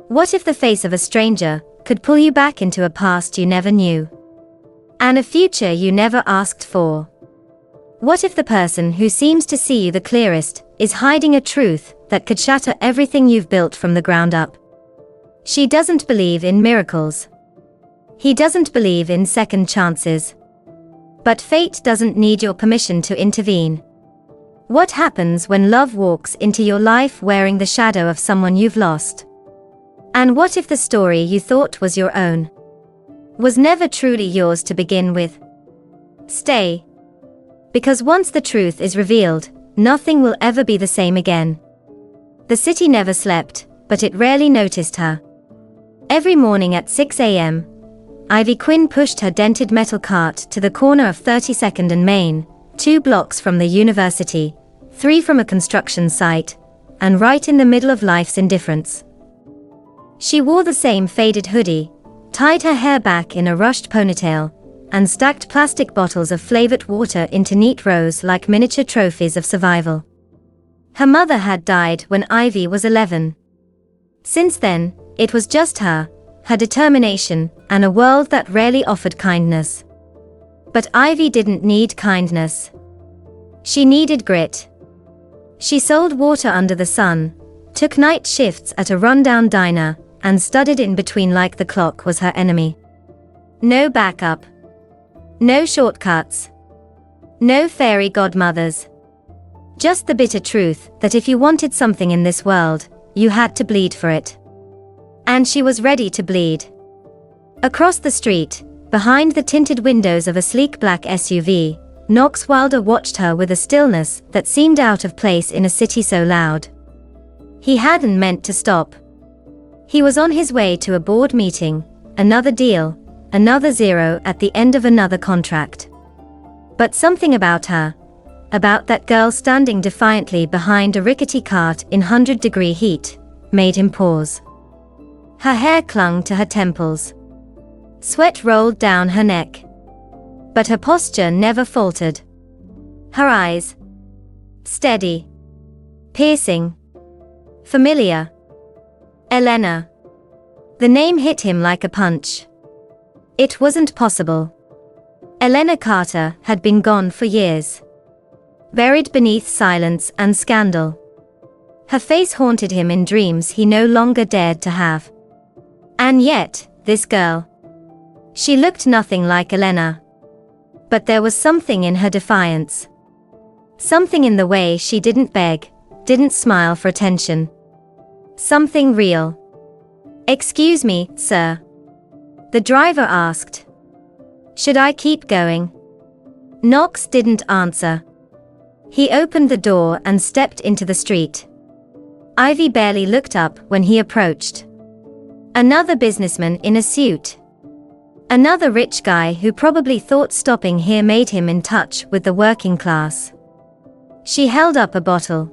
What if the face of a stranger could pull you back into a past you never knew? And a future you never asked for? What if the person who seems to see you the clearest is hiding a truth that could shatter everything you've built from the ground up? She doesn't believe in miracles. He doesn't believe in second chances. But fate doesn't need your permission to intervene. What happens when love walks into your life wearing the shadow of someone you've lost? And what if the story you thought was your own was never truly yours to begin with? Stay. Because once the truth is revealed, nothing will ever be the same again. The city never slept, but it rarely noticed her. Every morning at 6 a.m., Ivy Quinn pushed her dented metal cart to the corner of 32nd and Main, 2 blocks from the university, 3 from a construction site, and right in the middle of life's indifference. She wore the same faded hoodie, tied her hair back in a rushed ponytail, and stacked plastic bottles of flavored water into neat rows like miniature trophies of survival. Her mother had died when Ivy was 11. Since then, it was just her determination, and a world that rarely offered kindness. But Ivy didn't need kindness. She needed grit. She sold water under the sun, took night shifts at a rundown diner, and studied in between like the clock was her enemy. No backup. No shortcuts. No fairy godmothers. Just the bitter truth that if you wanted something in this world, you had to bleed for it. And she was ready to bleed. Across the street, behind the tinted windows of a sleek black SUV, Knox Wilder watched her with a stillness that seemed out of place in a city so loud. He hadn't meant to stop. He was on his way to a board meeting, another deal, another zero at the end of another contract. But something about her, about that girl standing defiantly behind a rickety cart in 100-degree heat, made him pause. Her hair clung to her temples. Sweat rolled down her neck. But her posture never faltered. Her eyes, steady, piercing, familiar. Elena. The name hit him like a punch. It wasn't possible. Elena Carter had been gone for years. Buried beneath silence and scandal. Her face haunted him in dreams he no longer dared to have. And yet, this girl. She looked nothing like Elena. But there was something in her defiance. Something in the way she didn't beg, didn't smile for attention. Something real. "Excuse me, sir?" the driver asked. "Should I keep going?" Knox didn't answer. He opened the door and stepped into the street. Ivy barely looked up when he approached. Another businessman in a suit. Another rich guy who probably thought stopping here made him in touch with the working class. She held up a bottle.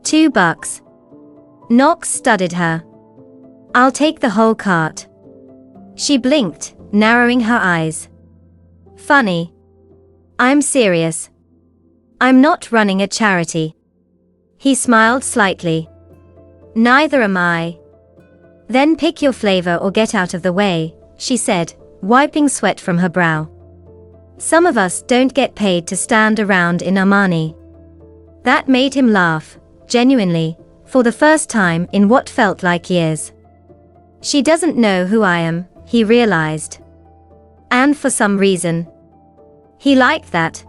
$2. Knox studied her. "I'll take the whole cart." She blinked, narrowing her eyes. "Funny. I'm serious. I'm not running a charity." He smiled slightly. "Neither am I." "Then pick your flavor or get out of the way," she said, wiping sweat from her brow. "Some of us don't get paid to stand around in Armani." That made him laugh, genuinely, for the first time in what felt like years. She doesn't know who I am, he realized. And for some reason, he liked that.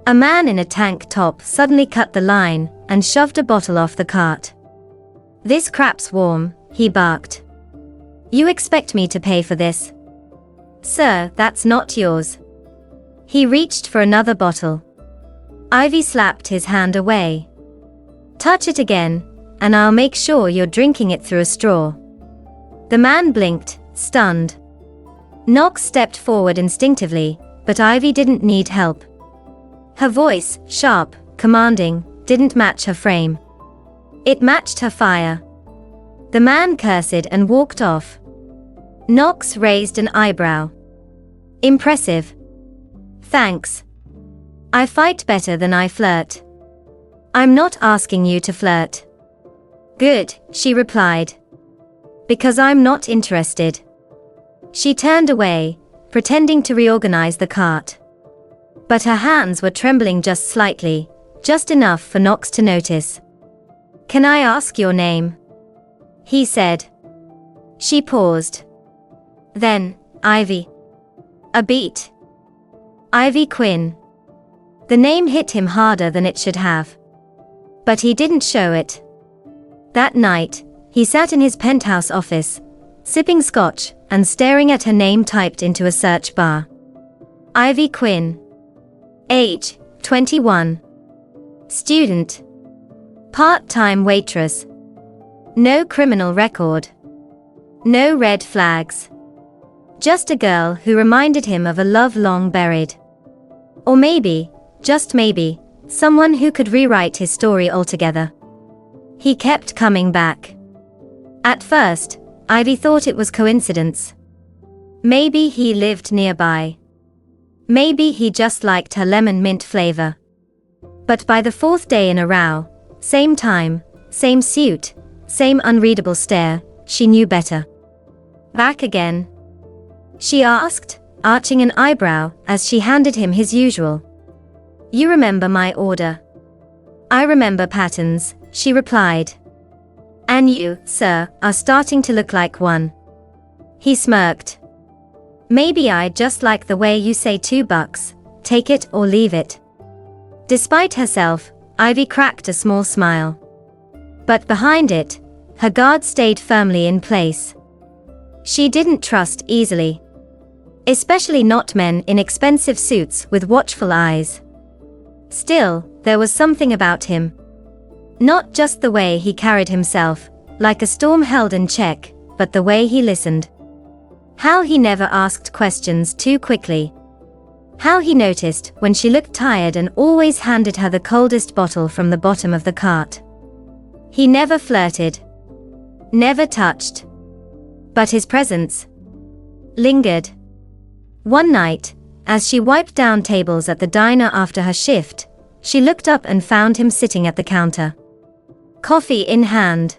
A man in a tank top suddenly cut the line and shoved a bottle off the cart. "This crap's warm," he barked. "You expect me to pay for this?" "Sir, that's not yours." He reached for another bottle. Ivy slapped his hand away. "Touch it again, and I'll make sure you're drinking it through a straw." The man blinked, stunned. Knox stepped forward instinctively, but Ivy didn't need help. Her voice, sharp, commanding, didn't match her frame. It matched her fire. The man cursed and walked off. Knox raised an eyebrow. "Impressive. Thanks. I fight better than I flirt." "I'm not asking you to flirt." "Good," she replied. Because I'm not interested. She turned away, pretending to reorganize the cart. But her hands were trembling just slightly, just enough for Knox to notice. Can I ask your name? He said. She paused. Then, Ivy. A beat. Ivy Quinn. The name hit him harder than it should have. But he didn't show it. That night, he sat in his penthouse office, sipping scotch and staring at her name typed into a search bar. Ivy Quinn. Age, 21. Student. Part-time waitress. No criminal record. No red flags. Just a girl who reminded him of a love long buried. Or maybe, just maybe, someone who could rewrite his story altogether. He kept coming back. At first, Ivy thought it was coincidence. Maybe he lived nearby. Maybe he just liked her lemon mint flavor. But by the fourth day in a row, same time, same suit, same unreadable stare, she knew better. Back again? She asked, arching an eyebrow as she handed him his usual. You remember my order? I remember patterns, she replied. And you, sir, are starting to look like one. He smirked. Maybe I just like the way you say $2, take it or leave it. Despite herself, Ivy cracked a small smile. But behind it, her guard stayed firmly in place. She didn't trust easily. Especially not men in expensive suits with watchful eyes. Still, there was something about him. Not just the way he carried himself, like a storm held in check, but the way he listened. How he never asked questions too quickly. How he noticed when she looked tired and always handed her the coldest bottle from the bottom of the cart. He never flirted. Never touched. But his presence lingered. One night, as she wiped down tables at the diner after her shift, she looked up and found him sitting at the counter. Coffee in hand.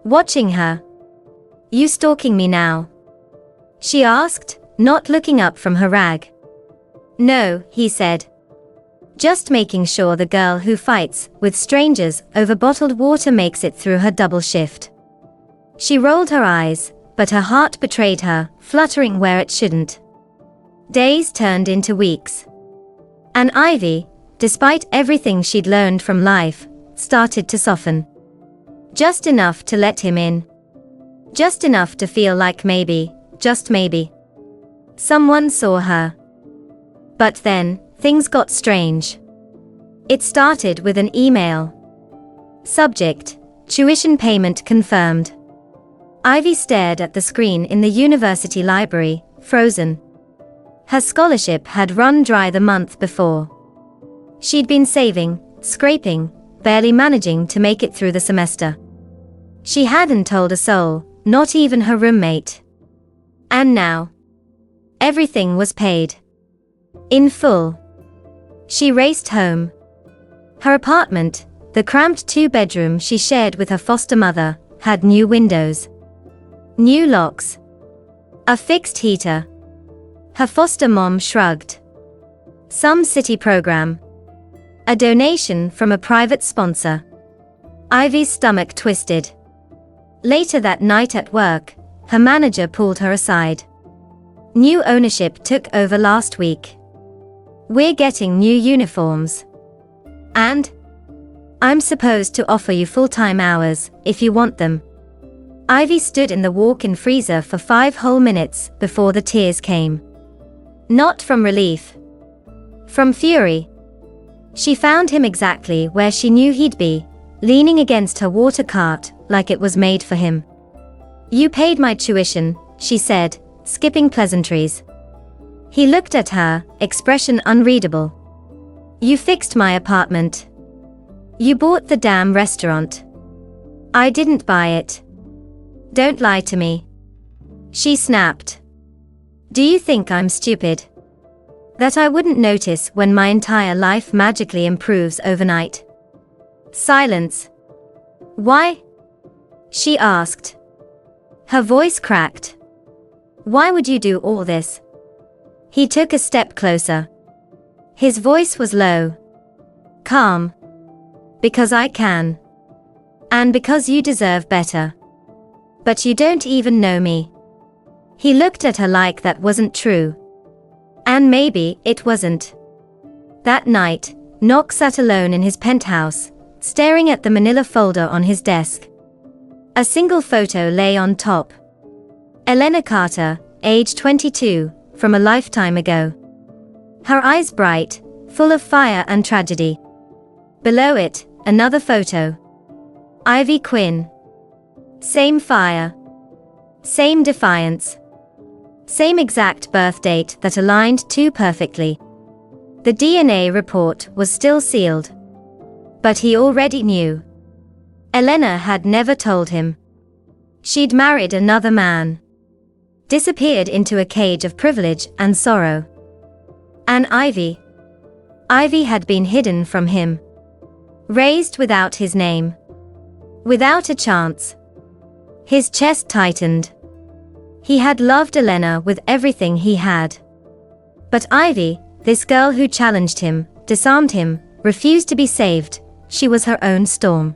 Watching her. You stalking me now? She asked, not looking up from her rag. No, he said. Just making sure the girl who fights with strangers over bottled water makes it through her double shift. She rolled her eyes, but her heart betrayed her, fluttering where it shouldn't. Days turned into weeks. And Ivy, despite everything she'd learned from life, started to soften. Just enough to let him in. Just enough to feel like maybe, just maybe, someone saw her. But then, things got strange. It started with an email. Subject, tuition payment confirmed. Ivy stared at the screen in the university library, frozen. Her scholarship had run dry the month before. She'd been saving, scraping, barely managing to make it through the semester. She hadn't told a soul, not even her roommate. And now, everything was paid. In full. She raced home. Her apartment, the cramped two-bedroom she shared with her foster mother, had new windows. New locks. A fixed heater. Her foster mom shrugged. Some city program. A donation from a private sponsor. Ivy's stomach twisted. Later that night at work, her manager pulled her aside. New ownership took over last week. We're getting new uniforms. And I'm supposed to offer you full-time hours, if you want them. Ivy stood in the walk-in freezer for 5 whole minutes before the tears came. Not from relief. From fury. She found him exactly where she knew he'd be, leaning against her water cart like it was made for him. You paid my tuition, she said, skipping pleasantries. He looked at her, expression unreadable. You fixed my apartment. You bought the damn restaurant. I didn't buy it. Don't lie to me. She snapped. Do you think I'm stupid? That I wouldn't notice when my entire life magically improves overnight? Silence. Why? She asked. Her voice cracked. Why would you do all this? He took a step closer. His voice was low. Calm. Because I can. And because you deserve better. But you don't even know me. He looked at her like that wasn't true. And maybe it wasn't. That night, Knox sat alone in his penthouse, staring at the manila folder on his desk. A single photo lay on top. Elena Carter, age 22, from a lifetime ago. Her eyes bright, full of fire and tragedy. Below it, another photo. Ivy Quinn. Same fire. Same defiance. Same exact birth date that aligned too perfectly. The DNA report was still sealed. But he already knew. Elena had never told him. She'd married another man. Disappeared into a cage of privilege and sorrow. And Ivy had been hidden from him. Raised without his name. Without a chance. His chest tightened. He had loved Elena with everything he had. But Ivy, this girl who challenged him, disarmed him, refused to be saved, she was her own storm.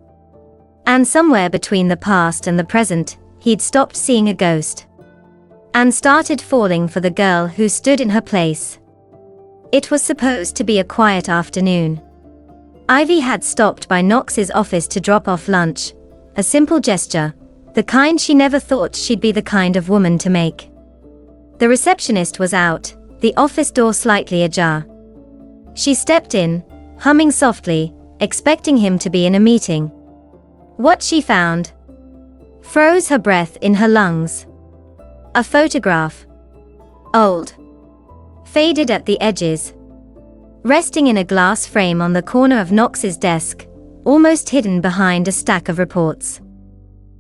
And somewhere between the past and the present, he'd stopped seeing a ghost. And started falling for the girl who stood in her place. It was supposed to be a quiet afternoon. Ivy had stopped by Knox's office to drop off lunch, a simple gesture, the kind she never thought she'd be the kind of woman to make. The receptionist was out, the office door slightly ajar. She stepped in, humming softly, expecting him to be in a meeting. What she found froze her breath in her lungs. A photograph. Old. Faded at the edges. Resting in a glass frame on the corner of Knox's desk, almost hidden behind a stack of reports.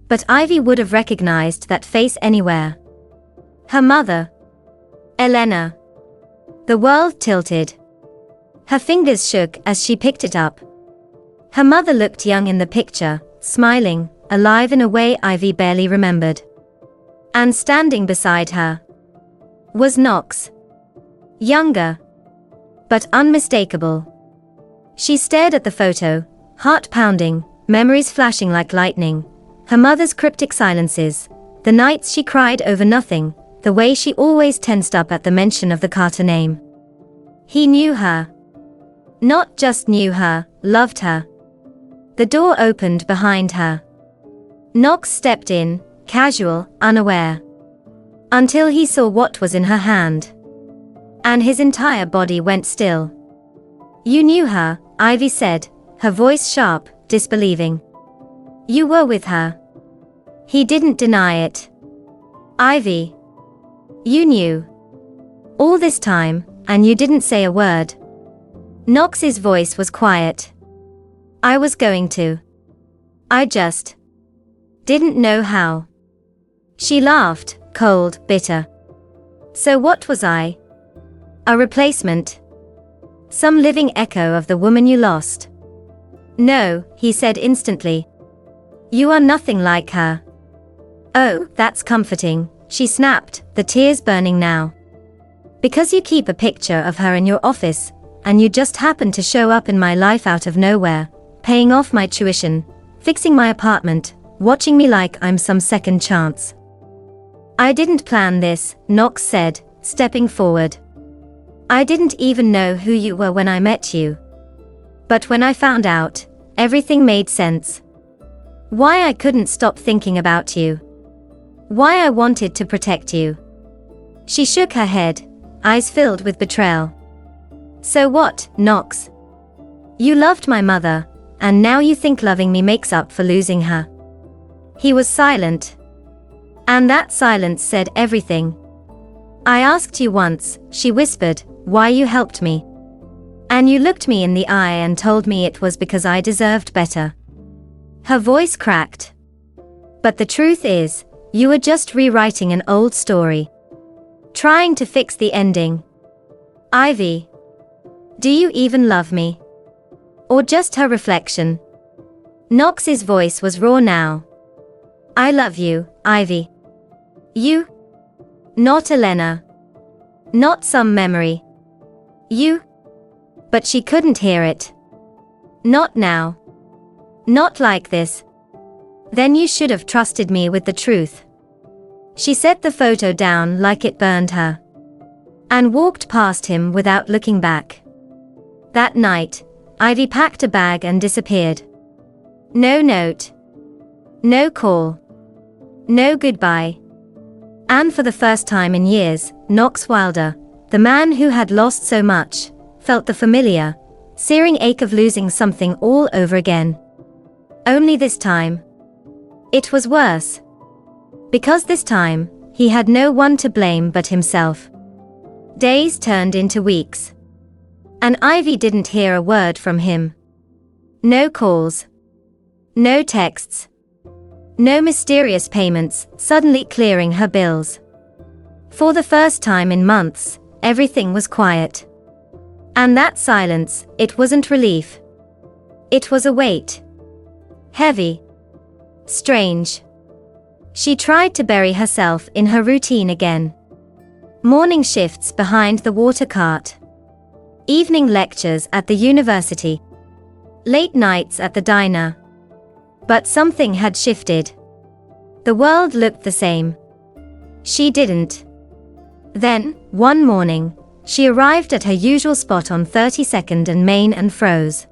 But Ivy would have recognized that face anywhere. Her mother. Elena. The world tilted. Her fingers shook as she picked it up. Her mother looked young in the picture, smiling, alive in a way Ivy barely remembered. And standing beside her was Knox. Younger. But unmistakable. She stared at the photo, heart pounding, memories flashing like lightning. Her mother's cryptic silences, the nights she cried over nothing, the way she always tensed up at the mention of the Carter name. He knew her. Not just knew her, loved her. The door opened behind her. Knox stepped in, casual, unaware. Until he saw what was in her hand. And his entire body went still. You knew her, Ivy said, her voice sharp, disbelieving. You were with her. He didn't deny it. Ivy. You knew. All this time, and you didn't say a word. Knox's voice was quiet. I was going to. I just didn't know how. She laughed, cold, bitter. So what was I? A replacement? Some living echo of the woman you lost? No, he said instantly. You are nothing like her. Oh, that's comforting, she snapped, the tears burning now. Because you keep a picture of her in your office, and you just happen to show up in my life out of nowhere, paying off my tuition, fixing my apartment, watching me like I'm some second chance. I didn't plan this, Knox said, stepping forward. I didn't even know who you were when I met you. But when I found out, everything made sense. Why I couldn't stop thinking about you. Why I wanted to protect you. She shook her head, eyes filled with betrayal. So what, Knox? You loved my mother, and now you think loving me makes up for losing her. He was silent. And that silence said everything. I asked you once, she whispered, why you helped me. And you looked me in the eye and told me it was because I deserved better. Her voice cracked. But the truth is, you were just rewriting an old story. Trying to fix the ending. Ivy. Do you even love me? Or just her reflection? Knox's voice was raw now. I love you, Ivy. You? Not Elena. Not some memory. You? But she couldn't hear it. Not now. Not like this. Then you should have trusted me with the truth. She set the photo down like it burned her, and walked past him without looking back. That night, Ivy packed a bag and disappeared. No note. No call. No goodbye. And for the first time in years, Knox Wilder, the man who had lost so much, felt the familiar, searing ache of losing something all over again. Only this time, it was worse. Because this time, he had no one to blame but himself. Days turned into weeks, and Ivy didn't hear a word from him. No calls. No texts. No mysterious payments suddenly clearing her bills. For the first time in months, everything was quiet. And that silence, it wasn't relief. It was a weight. Heavy. Strange. She tried to bury herself in her routine again. Morning shifts behind the water cart. Evening lectures at the university. Late nights at the diner. But something had shifted. The world looked the same. She didn't. Then, one morning, she arrived at her usual spot on 32nd and Main and froze.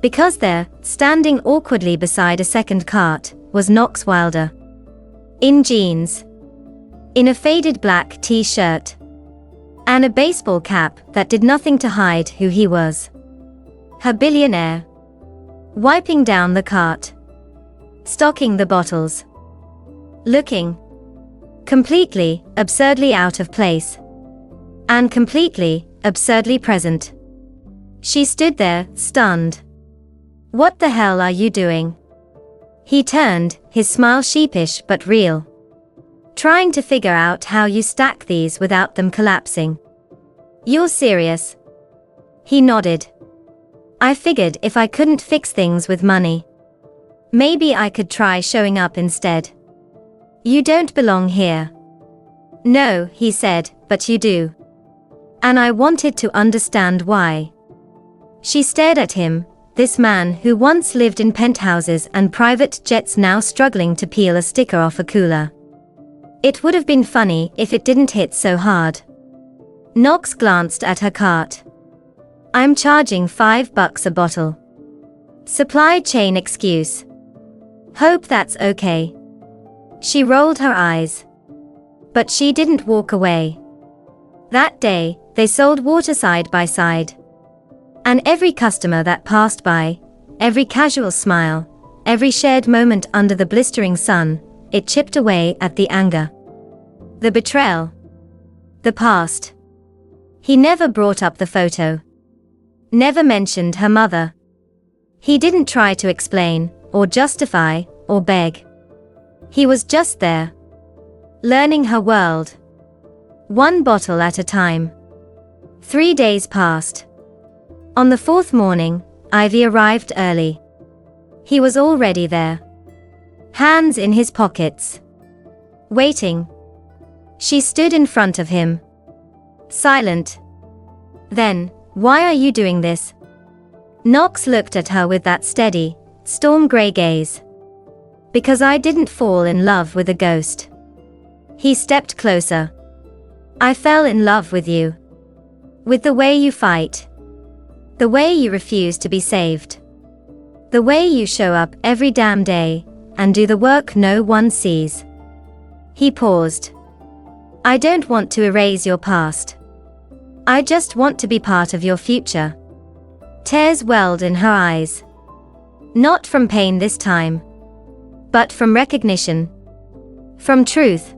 Because there, standing awkwardly beside a second cart, was Knox Wilder. In jeans. In a faded black t-shirt. And a baseball cap that did nothing to hide who he was. Her billionaire. Wiping down the cart. Stocking the bottles. Looking. Completely, absurdly out of place. And completely, absurdly present. She stood there, stunned. What the hell are you doing? He turned, his smile sheepish but real. Trying to figure out how you stack these without them collapsing. You're serious? He nodded. I figured if I couldn't fix things with money, maybe I could try showing up instead. You don't belong here. No, he said, but you do. And I wanted to understand why. She stared at him, this man who once lived in penthouses and private jets now struggling to peel a sticker off a cooler. It would have been funny if it didn't hit so hard. Knox glanced at her cart. I'm charging $5 a bottle. Supply chain excuse. Hope that's okay. She rolled her eyes. But she didn't walk away. That day, they sold water side by side. And every customer that passed by, every casual smile, every shared moment under the blistering sun, it chipped away at the anger. The betrayal. The past. He never brought up the photo. Never mentioned her mother. He didn't try to explain, or justify, or beg. He was just there. Learning her world. One bottle at a time. 3 days passed. On the fourth morning, Ivy arrived early. He was already there. Hands in his pockets. Waiting. She stood in front of him. Silent. Then, why are you doing this? Knox looked at her with that steady, storm-gray gaze. Because I didn't fall in love with a ghost. He stepped closer. I fell in love with you. With the way you fight. The way you refuse to be saved. The way you show up every damn day, and do the work no one sees. He paused. I don't want to erase your past. I just want to be part of your future. Tears welled in her eyes. Not from pain this time. But from recognition. From truth.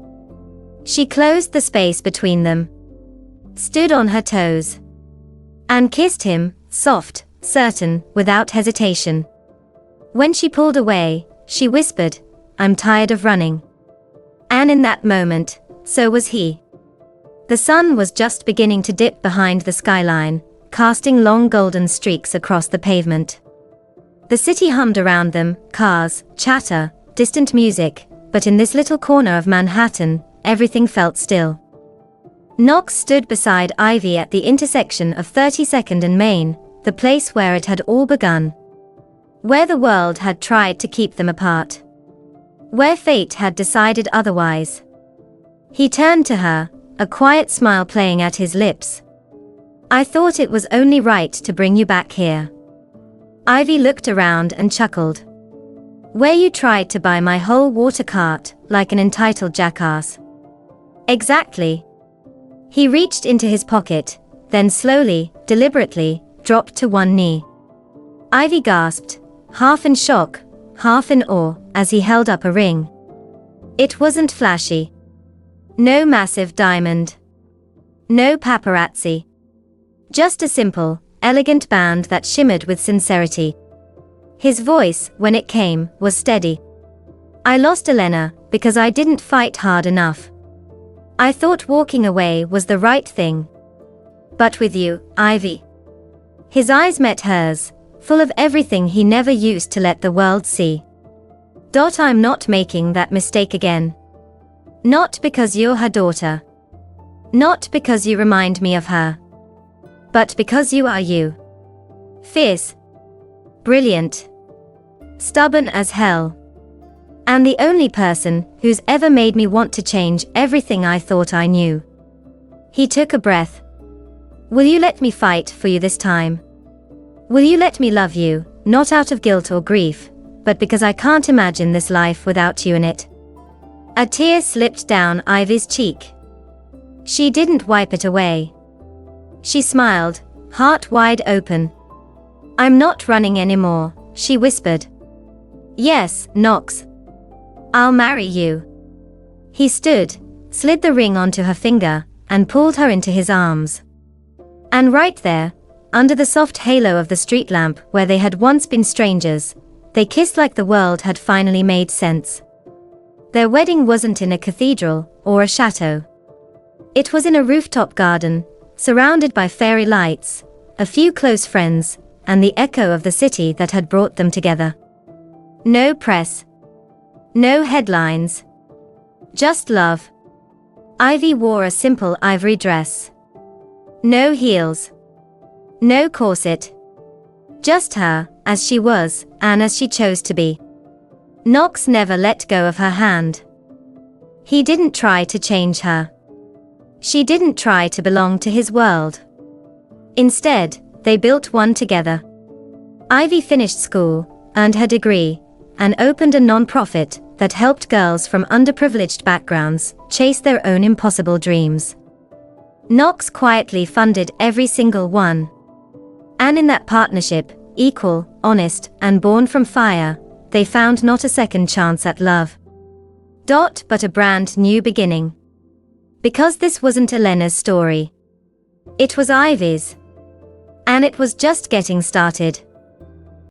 She closed the space between them. Stood on her toes. And kissed him, soft, certain, without hesitation. When she pulled away, she whispered, I'm tired of running. And in that moment, so was he. The sun was just beginning to dip behind the skyline, casting long golden streaks across the pavement. The city hummed around them, cars, chatter, distant music, but in this little corner of Manhattan, everything felt still. Knox stood beside Ivy at the intersection of 32nd and Main, the place where it had all begun. Where the world had tried to keep them apart. Where fate had decided otherwise. He turned to her, a quiet smile playing at his lips. "I thought it was only right to bring you back here." Ivy looked around and chuckled. "Where you tried to buy my whole water cart, like an entitled jackass." "Exactly." He reached into his pocket, then slowly, deliberately, dropped to one knee. Ivy gasped, half in shock, half in awe, as he held up a ring. It wasn't flashy. No massive diamond. No paparazzi. Just a simple, elegant band that shimmered with sincerity. His voice, when it came, was steady. "I lost Elena because I didn't fight hard enough. I thought walking away was the right thing. But with you, Ivy." His eyes met hers, full of everything he never used to let the world see. "I'm not making that mistake again. Not because you're her daughter. Not because you remind me of her. But because you are you. Fierce. Brilliant. Stubborn as hell. And the only person who's ever made me want to change everything I thought I knew." He took a breath. "Will you let me fight for you this time? Will you let me love you, not out of guilt or grief, but because I can't imagine this life without you in it?" A tear slipped down Ivy's cheek. She didn't wipe it away. She smiled, heart wide open. "I'm not running anymore," she whispered. "Yes, Knox. I'll marry you." He stood, slid the ring onto her finger, and pulled her into his arms. And right there, under the soft halo of the street lamp where they had once been strangers, they kissed like the world had finally made sense. Their wedding wasn't in a cathedral or a chateau. It was in a rooftop garden, surrounded by fairy lights, a few close friends, and the echo of the city that had brought them together. No press. No headlines. Just love. Ivy wore a simple ivory dress. No heels. No corset. Just her, as she was, and as she chose to be. Knox never let go of her hand. He didn't try to change her. She didn't try to belong to his world. Instead, they built one together. Ivy finished school, earned her degree, and opened a non-profit that helped girls from underprivileged backgrounds chase their own impossible dreams. Knox quietly funded every single one. And in that partnership, equal, honest, and born from fire, they found not a second chance at love. But a brand new beginning. Because this wasn't Elena's story. It was Ivy's. And it was just getting started.